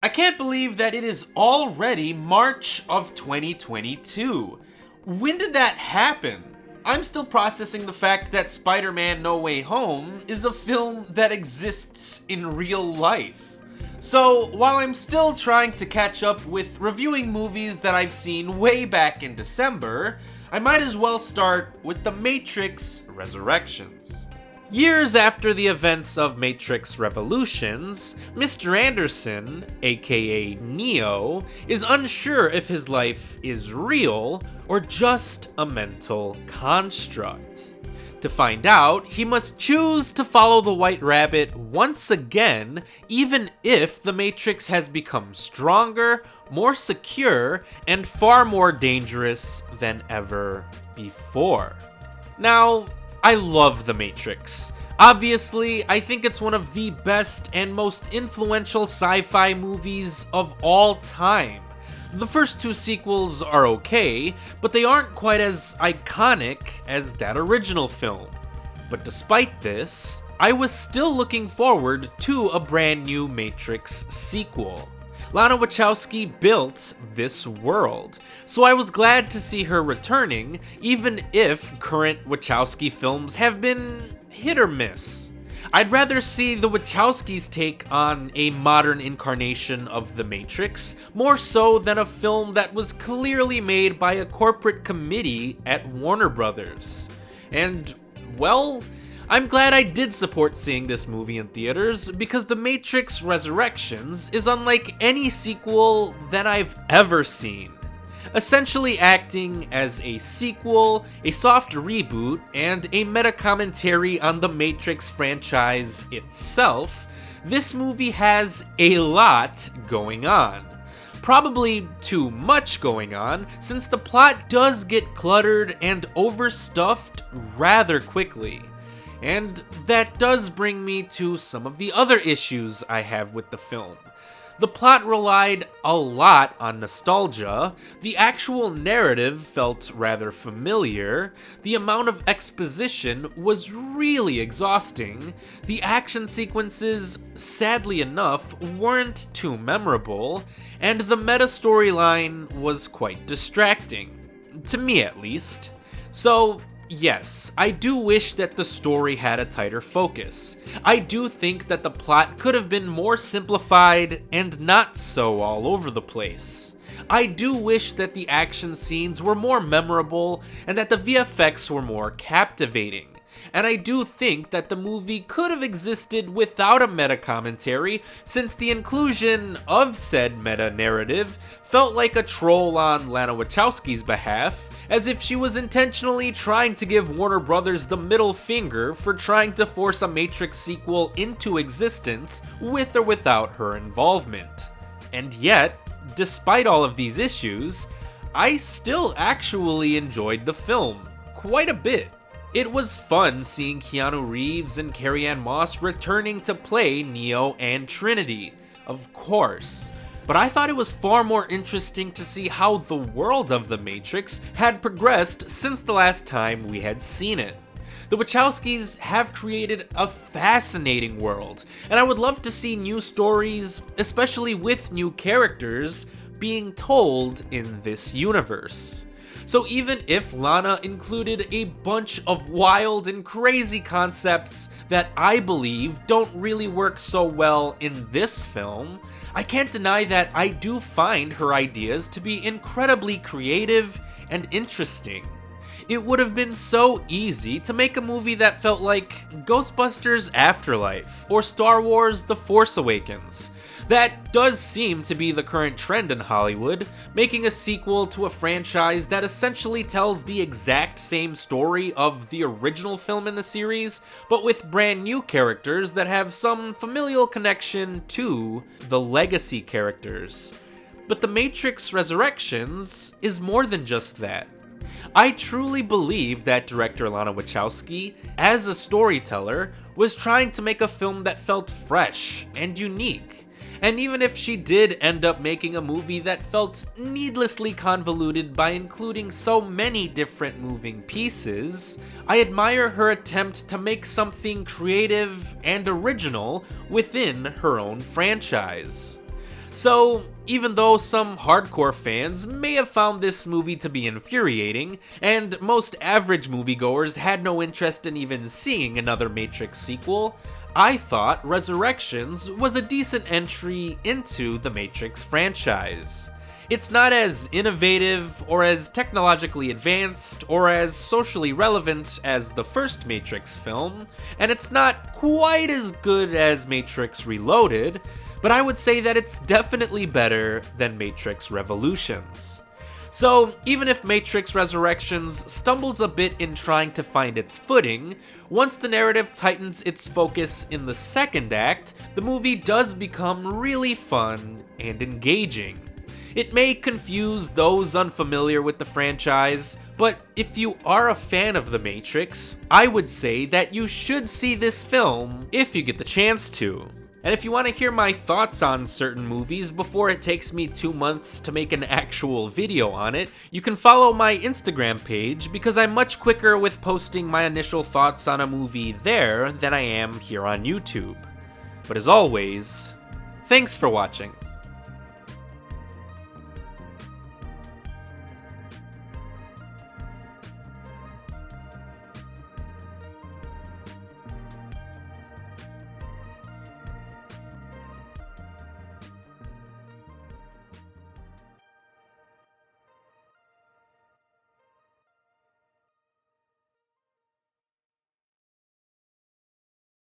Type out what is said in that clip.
I can't believe that it is already March of 2022. When did that happen? I'm still processing the fact that Spider-Man No Way Home is a film that exists in real life. So, while I'm still trying to catch up with reviewing movies that I've seen way back in December, I might as well start with The Matrix Resurrections. Years after the events of Matrix Revolutions, Mr. Anderson, aka Neo, is unsure if his life is real or just a mental construct. To find out, he must choose to follow the White Rabbit once again, even if the Matrix has become stronger, more secure, and far more dangerous than ever before. Now, I love The Matrix. Obviously, I think it's one of the best and most influential sci-fi movies of all time. The first two sequels are okay, but they aren't quite as iconic as that original film. But despite this, I was still looking forward to a brand new Matrix sequel. Lana Wachowski built this world, so I was glad to see her returning, even if current Wachowski films have been hit or miss. I'd rather see the Wachowskis take on a modern incarnation of The Matrix, more so than a film that was clearly made by a corporate committee at Warner Brothers. And, well, I'm glad I did support seeing this movie in theaters, because The Matrix Resurrections is unlike any sequel that I've ever seen. Essentially acting as a sequel, a soft reboot, and a meta-commentary on the Matrix franchise itself, this movie has a lot going on. Probably too much going on, since the plot does get cluttered and overstuffed rather quickly. And that does bring me to some of the other issues I have with the film. The plot relied a lot on nostalgia, the actual narrative felt rather familiar, the amount of exposition was really exhausting, the action sequences, sadly enough, weren't too memorable, and the meta storyline was quite distracting. To me at least. So, yes, I do wish that the story had a tighter focus. I do think that the plot could have been more simplified and not so all over the place. I do wish that the action scenes were more memorable and that the VFX were more captivating. And I do think that the movie could have existed without a meta-commentary, since the inclusion of said meta-narrative felt like a troll on Lana Wachowski's behalf, as if she was intentionally trying to give Warner Brothers the middle finger for trying to force a Matrix sequel into existence with or without her involvement. And yet, despite all of these issues, I still actually enjoyed the film quite a bit. It was fun seeing Keanu Reeves and Carrie Moss returning to play Neo and Trinity, of course. But I thought it was far more interesting to see how the world of The Matrix had progressed since the last time we had seen it. The Wachowskis have created a fascinating world, and I would love to see new stories, especially with new characters, being told in this universe. So even if Lana included a bunch of wild and crazy concepts that I believe don't really work so well in this film, I can't deny that I do find her ideas to be incredibly creative and interesting. It would have been so easy to make a movie that felt like Ghostbusters Afterlife or Star Wars The Force Awakens. That does seem to be the current trend in Hollywood, making a sequel to a franchise that essentially tells the exact same story of the original film in the series, but with brand new characters that have some familial connection to the legacy characters. But The Matrix Resurrections is more than just that. I truly believe that director Lana Wachowski, as a storyteller, was trying to make a film that felt fresh and unique. And even if she did end up making a movie that felt needlessly convoluted by including so many different moving pieces, I admire her attempt to make something creative and original within her own franchise. So, even though some hardcore fans may have found this movie to be infuriating, and most average moviegoers had no interest in even seeing another Matrix sequel, I thought Resurrections was a decent entry into the Matrix franchise. It's not as innovative, or as technologically advanced, or as socially relevant as the first Matrix film, and it's not quite as good as Matrix Reloaded, but I would say that it's definitely better than Matrix Revolutions. So, even if Matrix Resurrections stumbles a bit in trying to find its footing, once the narrative tightens its focus in the second act, the movie does become really fun and engaging. It may confuse those unfamiliar with the franchise, but if you are a fan of The Matrix, I would say that you should see this film if you get the chance to. And if you want to hear my thoughts on certain movies before it takes me 2 months to make an actual video on it, you can follow my Instagram page because I'm much quicker with posting my initial thoughts on a movie there than I am here on YouTube. But as always, thanks for watching.